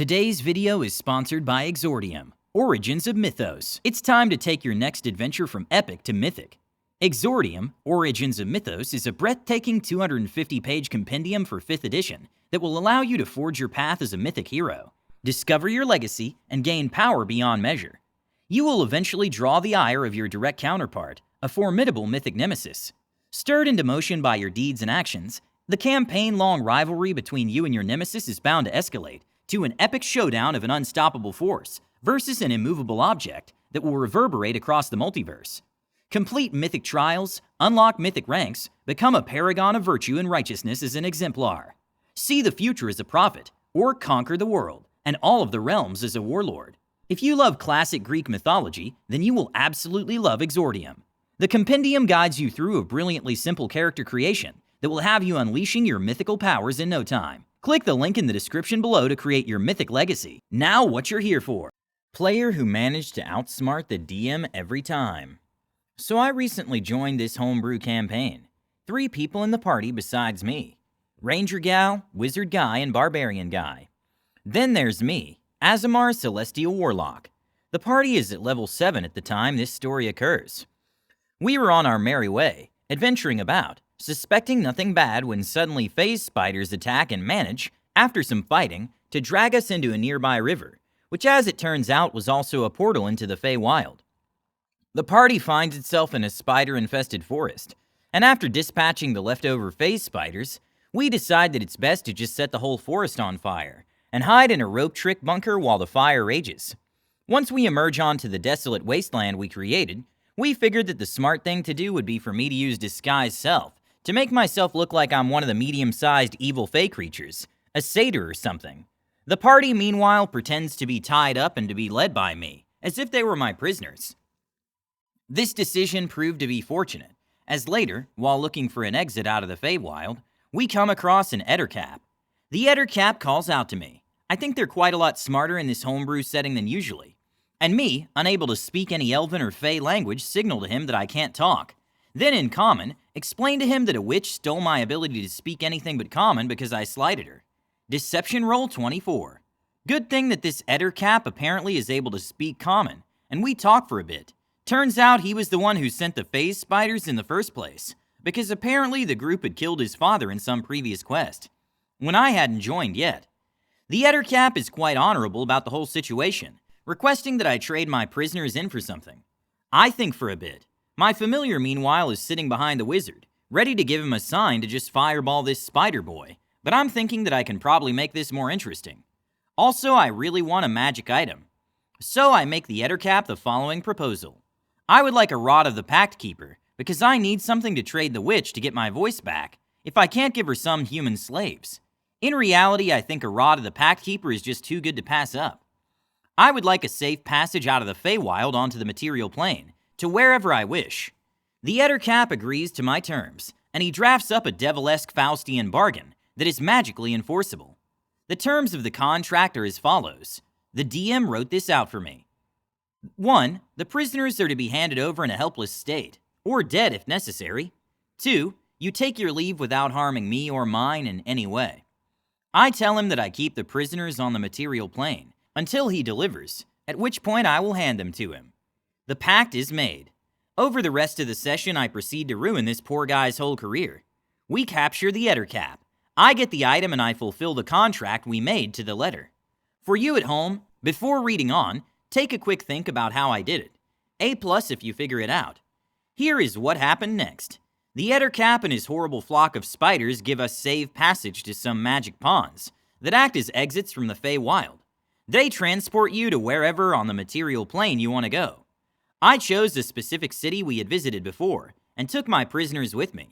Today's video is sponsored by Exordium, Origins of Mythos. It's time to take your next adventure from epic to mythic. Exordium, Origins of Mythos is a breathtaking 250-page compendium for 5th edition that will allow you to forge your path as a mythic hero, discover your legacy, and gain power beyond measure. You will eventually draw the ire of your direct counterpart, a formidable mythic nemesis. Stirred into motion by your deeds and actions, the campaign-long rivalry between you and your nemesis is bound to escalate to an epic showdown of an unstoppable force versus an immovable object that will reverberate across the multiverse. Complete mythic trials, unlock mythic ranks, become a paragon of virtue and righteousness as an exemplar. See the future as a prophet, or conquer the world and all of the realms as a warlord. If you love classic Greek mythology, then you will absolutely love Exordium. The compendium guides you through a brilliantly simple character creation that will have you unleashing your mythical powers in no time. Click the link in the description below to create your mythic legacy. Now what you're here for. Player who managed to outsmart the DM every time. So I recently joined this homebrew campaign. 3 people in the party besides me. Ranger Gal, Wizard Guy, and Barbarian Guy. Then there's me, Azamar Celestial Warlock. The party is at level 7 at the time this story occurs. We were on our merry way, adventuring about, suspecting nothing bad when suddenly phase spiders attack and manage, after some fighting, to drag us into a nearby river, which as it turns out was also a portal into the Feywild. The party finds itself in a spider-infested forest, and after dispatching the leftover phase spiders, we decide that it's best to just set the whole forest on fire and hide in a rope trick bunker while the fire rages. Once we emerge onto the desolate wasteland we created, we figured that the smart thing to do would be for me to use Disguise Self, to make myself look like I'm one of the medium-sized evil fey creatures, a satyr or something. The party, meanwhile, pretends to be tied up and to be led by me, as if they were my prisoners. This decision proved to be fortunate, as later, while looking for an exit out of the Feywild, we come across an Ettercap. The Ettercap calls out to me. I think they're quite a lot smarter in this homebrew setting than usually. And me, unable to speak any Elven or Fey language, signal to him that I can't talk. Then in Common, explain to him that a witch stole my ability to speak anything but Common because I slighted her. Deception roll 24. Good thing that this Ettercap apparently is able to speak Common, and we talk for a bit. Turns out he was the one who sent the phase spiders in the first place, because apparently the group had killed his father in some previous quest, when I hadn't joined yet. The Ettercap is quite honorable about the whole situation, requesting that I trade my prisoners in for something. I think for a bit. My familiar, meanwhile, is sitting behind the wizard, ready to give him a sign to just fireball this spider boy, but I'm thinking that I can probably make this more interesting. Also, I really want a magic item. So I make the Ettercap the following proposal. I would like a Rod of the Pact Keeper, because I need something to trade the witch to get my voice back, if I can't give her some human slaves. In reality, I think a Rod of the Pact Keeper is just too good to pass up. I would like a safe passage out of the Feywild onto the material plane, to wherever I wish. The Ettercap agrees to my terms, and he drafts up a devil-esque Faustian bargain that is magically enforceable. The terms of the contract are as follows. The DM wrote this out for me. 1. The prisoners are to be handed over in a helpless state, or dead if necessary. 2. You take your leave without harming me or mine in any way. I tell him that I keep the prisoners on the material plane until he delivers, at which point I will hand them to him. The pact is made. Over the rest of the session, I proceed to ruin this poor guy's whole career. We capture the Ettercap. I get the item and I fulfill the contract we made to the letter. For you at home, before reading on, take a quick think about how I did it. A+ if you figure it out. Here is what happened next. The Ettercap and his horrible flock of spiders give us safe passage to some magic ponds that act as exits from the Feywild. They transport you to wherever on the material plane you want to go. I chose a specific city we had visited before, and took my prisoners with me.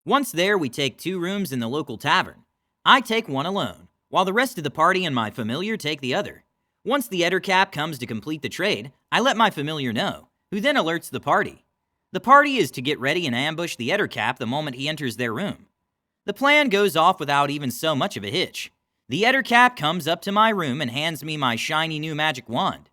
Once there, we take 2 rooms in the local tavern. I take one alone, while the rest of the party and my familiar take the other. Once the Ettercap comes to complete the trade, I let my familiar know, who then alerts the party. The party is to get ready and ambush the Ettercap the moment he enters their room. The plan goes off without even so much of a hitch. The Ettercap comes up to my room and hands me my shiny new magic wand.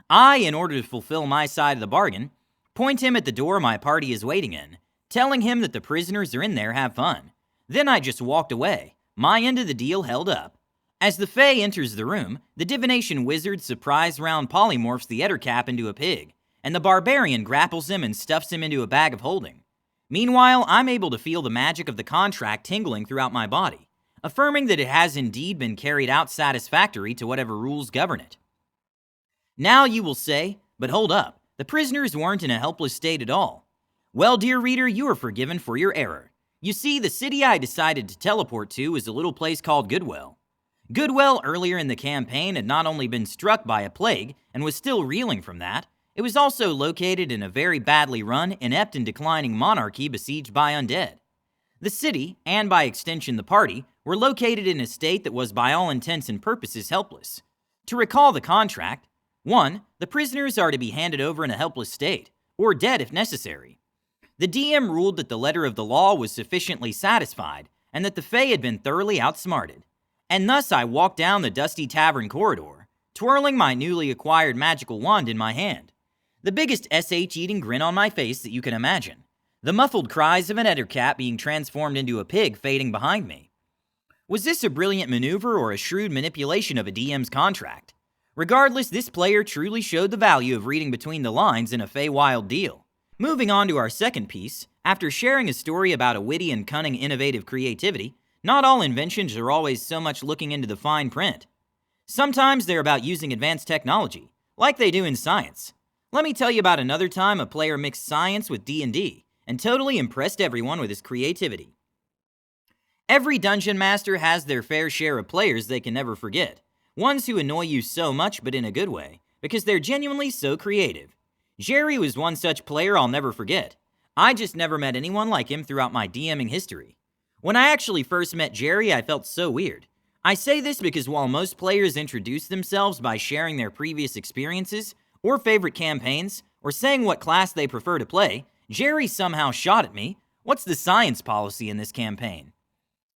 I, in order to fulfill my side of the bargain, point him at the door my party is waiting in, telling him that the prisoners are in there have fun. Then I just walked away, my end of the deal held up. As the Fae enters the room, the divination wizard surprise round polymorphs the Ettercap into a pig, and the barbarian grapples him and stuffs him into a bag of holding. Meanwhile, I'm able to feel the magic of the contract tingling throughout my body, affirming that it has indeed been carried out satisfactory to whatever rules govern it. Now you will say, but hold up, the prisoners weren't in a helpless state at all. Well, dear reader, you are forgiven for your error. You see, the city I decided to teleport to is a little place called Goodwell. Goodwell earlier in the campaign had not only been struck by a plague and was still reeling from that, it was also located in a very badly run, inept and declining monarchy besieged by undead. The city, and by extension the party, were located in a state that was by all intents and purposes helpless. To recall the contract, 1. The prisoners are to be handed over in a helpless state, or dead if necessary. The DM ruled that the letter of the law was sufficiently satisfied, and that the Fae had been thoroughly outsmarted. And thus I walked down the dusty tavern corridor, twirling my newly acquired magical wand in my hand. The biggest SH-eating grin on my face that you can imagine. The muffled cries of an Ettercap being transformed into a pig fading behind me. Was this a brilliant maneuver or a shrewd manipulation of a DM's contract? Regardless, this player truly showed the value of reading between the lines in a Feywild deal. Moving on to our second piece, after sharing a story about a witty and cunning innovative creativity, not all inventions are always so much looking into the fine print. Sometimes they're about using advanced technology, like they do in science. Let me tell you about another time a player mixed science with D&D, and totally impressed everyone with his creativity. Every dungeon master has their fair share of players they can never forget, ones who annoy you so much but in a good way, because they're genuinely so creative. Jerry was one such player I'll never forget. I just never met anyone like him throughout my DMing history. When I actually first met Jerry, I felt so weird. I say this because while most players introduce themselves by sharing their previous experiences, or favorite campaigns, or saying what class they prefer to play, Jerry somehow shot at me, "What's the science policy in this campaign?"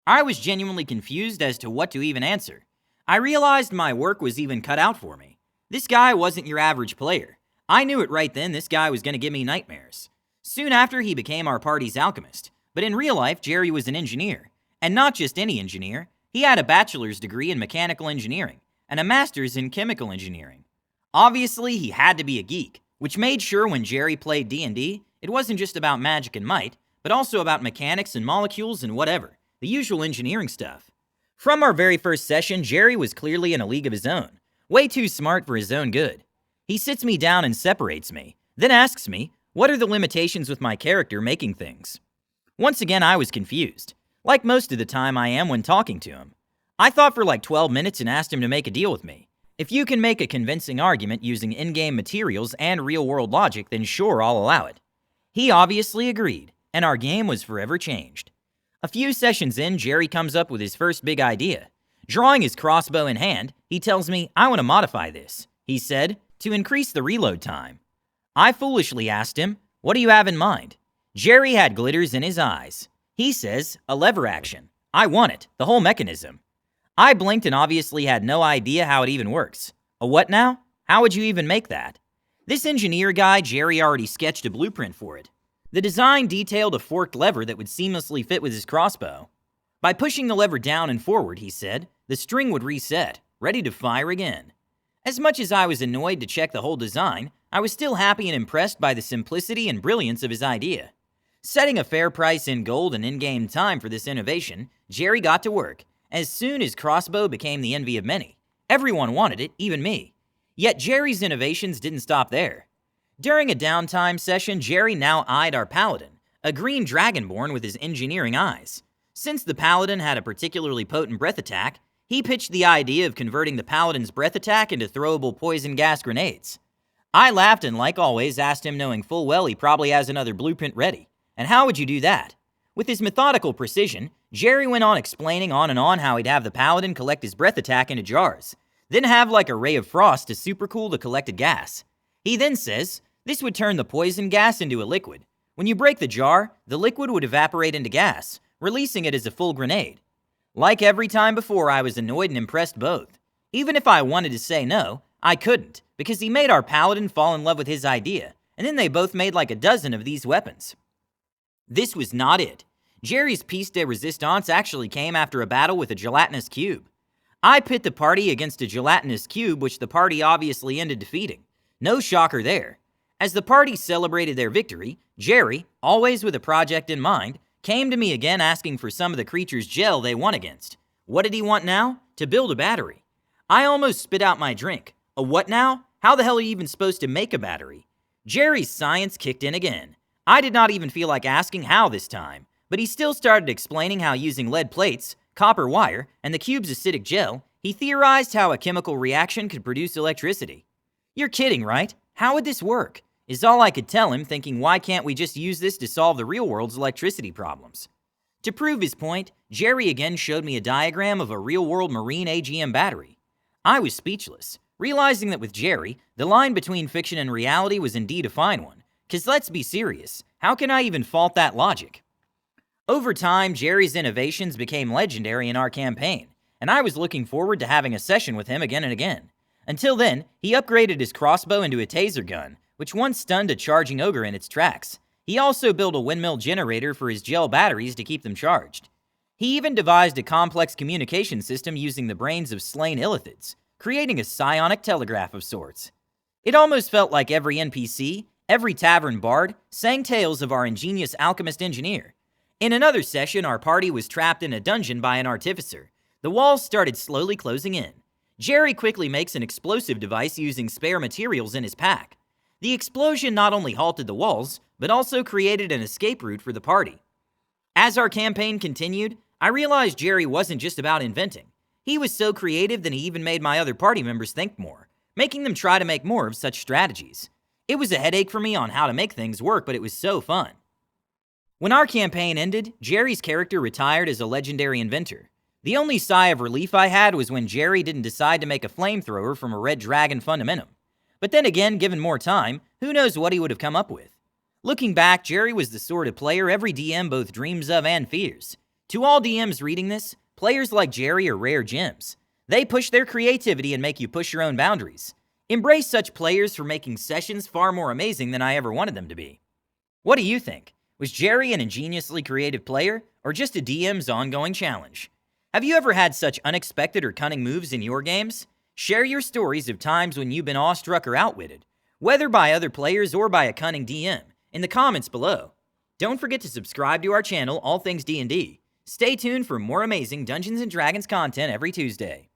I was genuinely confused as to what to even answer. I realized my work was even cut out for me. This guy wasn't your average player. I knew it right then, this guy was going to give me nightmares. Soon after, he became our party's alchemist. But in real life, Jerry was an engineer. And not just any engineer. He had a bachelor's degree in mechanical engineering and a master's in chemical engineering. Obviously, he had to be a geek, which made sure when Jerry played D&D, it wasn't just about magic and might, but also about mechanics and molecules and whatever, the usual engineering stuff. From our very first session, Jerry was clearly in a league of his own, way too smart for his own good. He sits me down and separates me, then asks me, what are the limitations with my character making things? Once again, I was confused, like most of the time I am when talking to him. I thought for like 12 minutes and asked him to make a deal with me. If you can make a convincing argument using in-game materials and real-world logic, then sure, I'll allow it. He obviously agreed, and our game was forever changed. A few sessions in, Jerry comes up with his first big idea. Drawing his crossbow in hand, he tells me, I want to modify this, he said, to increase the reload time. I foolishly asked him, what do you have in mind? Jerry had glitters in his eyes. He says, a lever action. I want it, the whole mechanism. I blinked and obviously had no idea how it even works. A what now? How would you even make that? This engineer guy, Jerry already sketched a blueprint for it. The design detailed a forked lever that would seamlessly fit with his crossbow. By pushing the lever down and forward, he said, the string would reset, ready to fire again. As much as I was annoyed to check the whole design, I was still happy and impressed by the simplicity and brilliance of his idea. Setting a fair price in gold and in-game time for this innovation, Jerry got to work. As soon as crossbow became the envy of many. Everyone wanted it, even me. Yet Jerry's innovations didn't stop there. During a downtime session, Jerry now eyed our paladin, a green dragonborn with his engineering eyes. Since the paladin had a particularly potent breath attack, he pitched the idea of converting the paladin's breath attack into throwable poison gas grenades. I laughed and, like always, asked him, knowing full well he probably has another blueprint ready. And how would you do that? With his methodical precision, Jerry went on explaining on and on how he'd have the paladin collect his breath attack into jars, then have like a ray of frost to supercool the collected gas. He then says, this would turn the poison gas into a liquid. When you break the jar, the liquid would evaporate into gas, releasing it as a full grenade. Like every time before, I was annoyed and impressed both. Even if I wanted to say no, I couldn't, because he made our paladin fall in love with his idea, and then they both made like a dozen of these weapons. This was not it. Jerry's piece de resistance actually came after a battle with a gelatinous cube. I pit the party against a gelatinous cube which the party obviously ended defeating. No shocker there. As the party celebrated their victory, Jerry, always with a project in mind, came to me again asking for some of the creature's gel they won against. What did he want now? To build a battery. I almost spit out my drink. A what now? How the hell are you even supposed to make a battery? Jerry's science kicked in again. I did not even feel like asking how this time, but he still started explaining how using lead plates, copper wire, and the cube's acidic gel, he theorized how a chemical reaction could produce electricity. You're kidding, right? How would this work? Is all I could tell him, thinking why can't we just use this to solve the real world's electricity problems? To prove his point, Jerry again showed me a diagram of a real-world marine AGM battery. I was speechless, realizing that with Jerry, the line between fiction and reality was indeed a fine one. 'Cause let's be serious, how can I even fault that logic? Over time, Jerry's innovations became legendary in our campaign, and I was looking forward to having a session with him again and again. Until then, he upgraded his crossbow into a taser gun, which once stunned a charging ogre in its tracks. He also built a windmill generator for his gel batteries to keep them charged. He even devised a complex communication system using the brains of slain illithids, creating a psionic telegraph of sorts. It almost felt like every NPC, every tavern bard, sang tales of our ingenious alchemist engineer. In another session, our party was trapped in a dungeon by an artificer. The walls started slowly closing in. Jerry quickly makes an explosive device using spare materials in his pack. The explosion not only halted the walls, but also created an escape route for the party. As our campaign continued, I realized Jerry wasn't just about inventing. He was so creative that he even made my other party members think more, making them try to make more of such strategies. It was a headache for me on how to make things work, but it was so fun. When our campaign ended, Jerry's character retired as a legendary inventor. The only sigh of relief I had was when Jerry didn't decide to make a flamethrower from a red dragon fundamentum. But then again, given more time, who knows what he would have come up with. Looking back, Jerry was the sort of player every DM both dreams of and fears. To all DMs reading this, players like Jerry are rare gems. They push their creativity and make you push your own boundaries. Embrace such players for making sessions far more amazing than I ever wanted them to be. What do you think? Was Jerry an ingeniously creative player, or just a DM's ongoing challenge? Have you ever had such unexpected or cunning moves in your games? Share your stories of times when you've been awestruck or outwitted, whether by other players or by a cunning DM, in the comments below. Don't forget to subscribe to our channel, All Things D&D. Stay tuned for more amazing Dungeons & Dragons content every Tuesday.